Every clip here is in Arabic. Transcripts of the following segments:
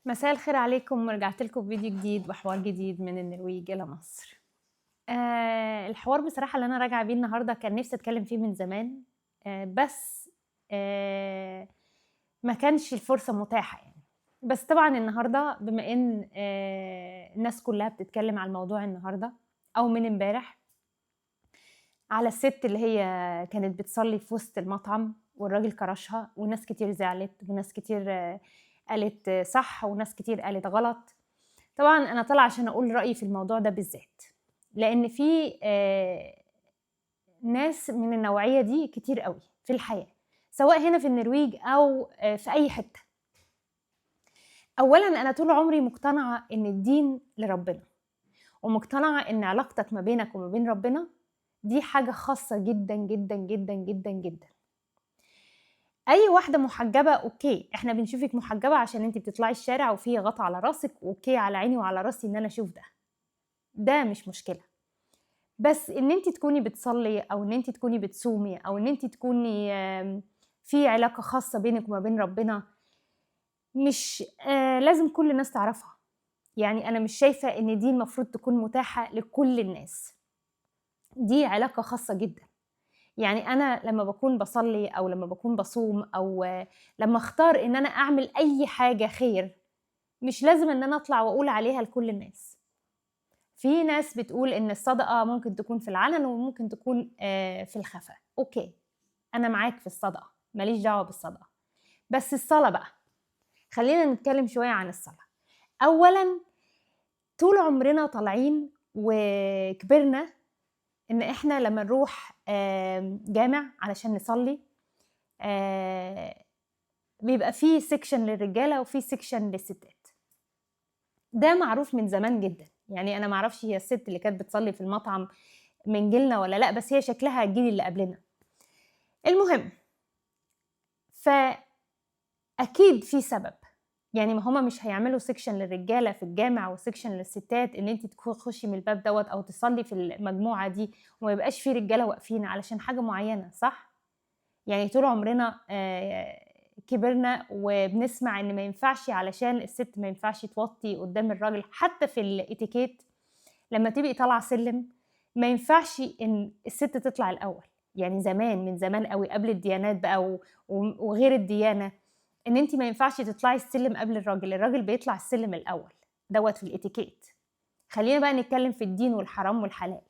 مساء الخير عليكم ورجعت لكم بفيديو جديد وحوار جديد من النرويج إلى مصر. الحوار بصراحة اللي أنا راجعة بيه النهاردة كان نفسي أتكلم فيه من زمان. بس ما كانش الفرصة متاحة يعني. بس طبعا النهاردة بما إن الناس كلها بتتكلم على الموضوع النهاردة أو من امبارح على الست اللي هي كانت بتصلي في وسط المطعم والراجل كرشها، وناس كتير زعلت وناس كتير قالت صح وناس كتير قالت غلط. طبعا أنا طالعة عشان أقول رأيي في الموضوع ده بالذات، لأن في ناس من النوعية دي كتير قوي في الحياة، سواء هنا في النرويج أو في أي حتة. أولا أنا طول عمري مقتنعة إن الدين لربنا، ومقتنعة إن علاقتك ما بينك وما بين ربنا دي حاجة خاصة جدا جدا جدا جدا جدا. أي واحدة محجبة أوكي، إحنا بنشوفك محجبة عشان أنت بتطلعي الشارع وفي غطا على راسك، أوكي على عيني وعلى راسي إن أنا أشوف ده مش مشكلة. بس إن أنتِ تكوني بتصلّي أو إن أنتِ تكوني بتصومي أو إن أنتِ تكوني في علاقة خاصة بينِك وما بين ربنا، مش لازم كل الناس تعرفها. يعني أنا مش شايفة إن دي المفروض تكون متاحة لكل الناس، دي علاقة خاصة جدًا. يعني أنا لمّا باكون باصلّي أو لمّا باكون باصوم أو لمّا أختار إن أنا أعمل أي حاجة خير، مش لازم إن أنا أطلع وأقول عليها لكل الناس. في ناس بتقول إن الصدقة ممكن تكون في العلن وممكن تكون في الخفا، أوكي، أنا معاك في الصدقة، ما ليش دعوة بالصدقة. بس الصلاة بقى، خلّينا نتكلم شوية عن الصلاة. أولًا طول عمرنا طالعين وكبرنا إن إحنا لمّا نروح جامع علشان نصلّي، آآ بيبقى في section للرجالة وفي section للستات. ده معروف من زمان جدًا، يعني أنا ما أعرفش هي الست اللي كانت بتصلّي في المطعم من جيلنا والّا لأ، بس هي شكلها الجيل اللي قبلنا. المهم، فأكيد في سبب، يعني ما هُم مش هيعملوا section للرجالة في الجامع وsection للستات إن أنتِ تخشي من الباب دوّة أو تصلّي في المجموعة دي وما يبقاش في رجالة واقفين علشان حاجة معيّنة، صح؟ يعني طول عمرنا كبرنا وبنسمع إن ما ينفعش علشان الست ما ينفعش توطّي قدّام الراجل، حتى في الإتيكيت لمّا تبقي طالعة سلِّم ما ينفعش إن الست تطلع الأول. يعني زمان، من زمان أوي قبل الديانات بقى وغير الديانة، إن أنتِ ما ينفعش تطلعي السلِّم قبل الراجل، الراجل بيطلع السلِّم الأول، دوّة في الإتيكيت. خلّينا بقى نتكلّم في الدين والحرام والحلال.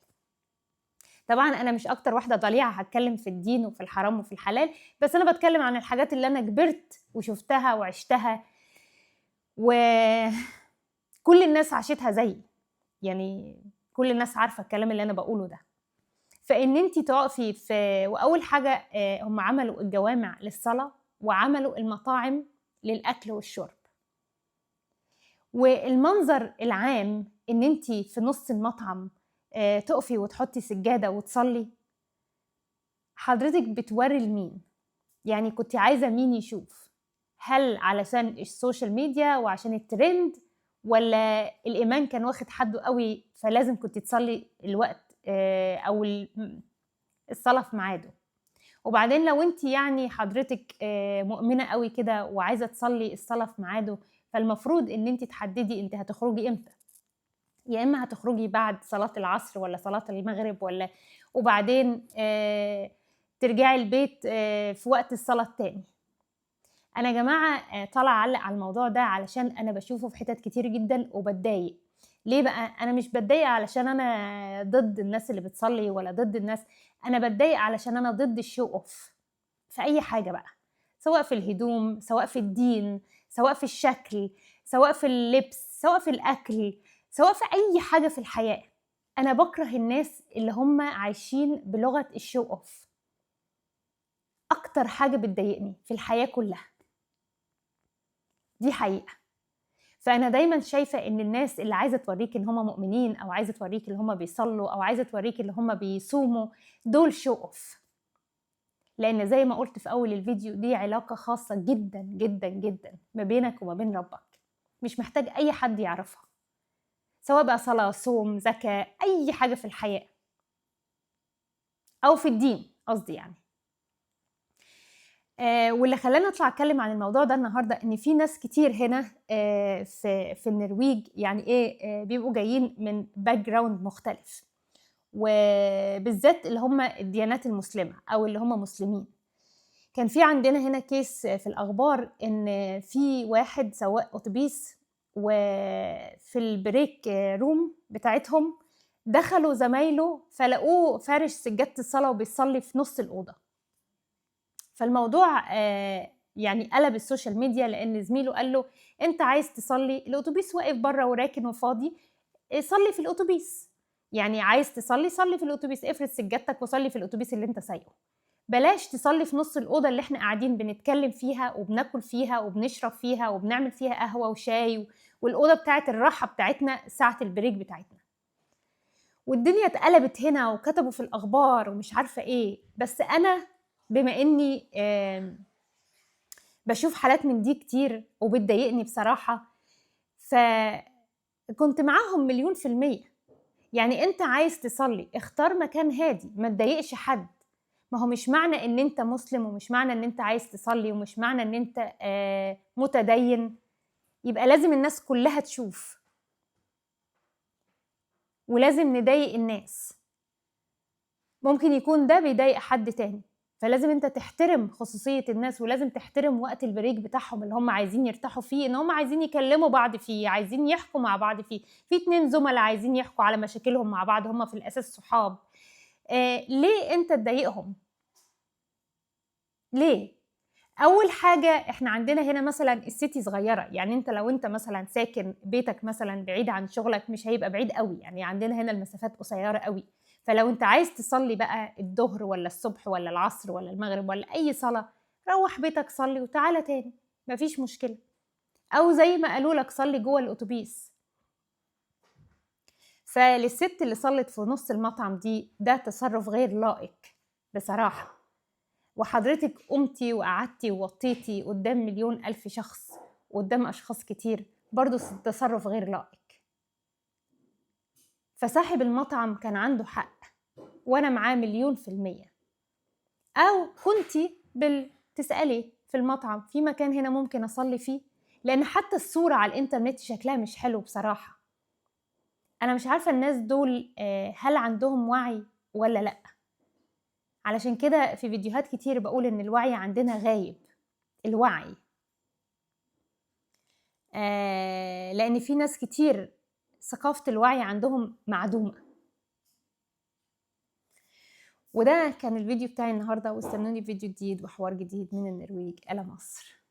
طبعًا أنا مش أكتر واحدة ضليعة هاتكلّم في الدين وفي الحرام وفي الحلال، بس أنا باتكلّم عن الحاجات اللي أنا كبرت وشُفتها وعِشتها وكل الناس عاشتها زيي، يعني كل الناس عارفة الكلام اللي أنا باقوله ده. فإن أنتِ تقفي وأول حاجة هم عملوا الجوامع للصلاة وعملوا المطاعم للأكل والشرب. والمنظر العام إن أنتِ في نُص المطعم تقفي وتحطّي سجادة وتصلّي، حضرتِك بتورّي لمين؟ يعني كنتِ عايزة مين يشوف؟ هل علشان السوشيال ميديا وعشان الtrend والّا الإيمان كان واخد حدُّه أوي فلازم كنتِ تصلّي الوقت أو الصلاة في ميعاده؟ وبعدين لو أنتِ يعني حضرتِك مؤمنة أوي كده وعايزة تصلّي الصلاة في ميعاده، فالمفروض إن أنتِ تحدّدي أنتِ هتخرجي إمتى، يا إمّا هتخرجي بعد صلاة العصر والّا صلاة المغرب وبعدين ترجعي البيت في وقت الصلاة التاني. أنا يا جماعة طالعة أعلّق على الموضوع ده علشان أنا باشوفه في حِتت كتير جدًا وباتضايق. ليه بقى؟ أنا مش باتضايق علشان أنا ضد الناس اللي بتصلّي ولا ضد الناس، أنا باتضايق علشان أنا ضد الshow off في أي حاجة بقى، سواء في الهدوم، سواء في الدين، سواء في الشكل، سواء في اللبس، سواء في الأكل، سواء في أي حاجة في الحياة. أنا باكره الناس اللي هم عايشين بلغة الshow off، أكتر حاجة بتضايقني في الحياة كلّها، دي حقيقة. فأنا دايمًا شايفة إن الناس اللي عايزة تورّيكِ إن هم مؤمنين أو عايزة تورّيكِ إن هم بيصلّوا أو عايزة تورّيكِ إن هم بيصوموا، دول show off. لإن زي ما قُلت في أول الفيديو دي علاقة خاصة جدًا، جدًا، جدًا ما بينك وما بين ربّك، مش محتاج أي حد يعرفها، سواء بقى صلاة، صوم، زكاة، أي حاجة في الحياة أو في الدين قصدي يعني. واللي خلّاني أطلع أتكلّم عن الموضوع ده النهارده، إن في ناس كتير هنا في النرويج يعني إيه، بيبقوا جايين من background مختلف، وبالذات اللي هم الديانات المسلمة أو اللي هم مسلمين. كان في عندنا هنا case في الأخبار إن في واحد سواق أوتوبيس وفي الbreak room بتاعتهم دخلوا زمايله فلقوه فارش سجادة الصلاة وبيصلّي في نُص الأوضة. فالموضوع يعني قلب السوشيال ميديا، لأن زميله قال له: أنت عايز تصلّي، الأوتوبيس واقف برّه وراكن وفاضي، صلّي في الأوتوبيس، يعني عايز تصلّي، صلّي في الأوتوبيس، افرد سجادتك وصلّي في الأوتوبيس اللي أنت سايقه، بلاش تصلّي في نُص الأوضة اللي إحنا قاعدين بنتكلّم فيها وبناكل فيها وبنشرب فيها وبنعمل فيها قهوة وشاي، والأوضة بتاعة الراحة بتاعتنا ساعة البريك بتاعتنا. والدنيا اتقلبت هنا وكتبوا في الأخبار ومش عارفة إيه، بس أنا بما إني باشوف حالات من دي كتير وبتضايقني بصراحة، فكنت معاهم مليون في المِيّة. يعني أنت عايز تصلّي، اختار مكان هادي، ما تضايقش حد. ما هو مش معنى إن أنت مسلم ومش معنى إن أنت عايز تصلّي ومش معنى إن أنت متديّن، يبقى لازم الناس كلّها تشوف، ولازم نضايق الناس. ممكن يكون ده بيضايق حد تاني، فلازم أنت تحترم خصوصية الناس، ولازم تحترم وقت البريك بتاعهم اللي هم عايزين يرتاحوا فيه، إن هم عايزين يكلموا بعض فيه، عايزين يحكوا مع بعض فيه، في 2 زملا عايزين يحكوا على مشاكلهم مع بعض، هم في الأساس صحاب، ليه أنت تضايقهم؟ ليه؟ أول حاجة إحنا عندنا هنا مثلًا الcity صغيرة، يعني أنت لو أنت مثلًا ساكن بيتك مثلًا بعيد عن شغلك مش هيبقى بعيد أوي، يعني عندنا هنا المسافات قصيرة أوي، فلو أنت عايز تصلّي بقى الضهر والّا الصبح والّا العصر والّا المغرب والّا أي صلاة، روّح بيتك صلّي وتعالَ تاني، ما فيش مشكلة، أو زي ما قالوا لك صلّي جوّه الأوتوبيس. فللست اللي صلِّت في نُص المطعم دي، ده تصرُّف غير لائق بصراحة. وحضرتِك قُمتِ وقعدتِ ووطّيتِ قدّام مليون ألف شخص وقدّام أشخاص كتير، برضه تصرُّف غير لائق. فصاحب المطعم كان عنده حق وأنا معاه مليون في المِيّة. أو كنتِ تسألي في المطعم في مكان هنا ممكن أصلّي فيه؟ لإن حتى الصورة على الإنترنت شكلها مش حلو بصراحة. أنا مش عارفة الناس دول هل عندهم وعي والّا لأ؟ علشان كده في فيديوهات كتير باقول إن الوعي عندنا غايب، الوعي. لإن في ناس كتير ثقافة الوعي عندهم معدومة. وده كان الفيديو بتاعي النهارده، واستنوني في فيديو جديد وحوار جديد من النرويج إلى مصر.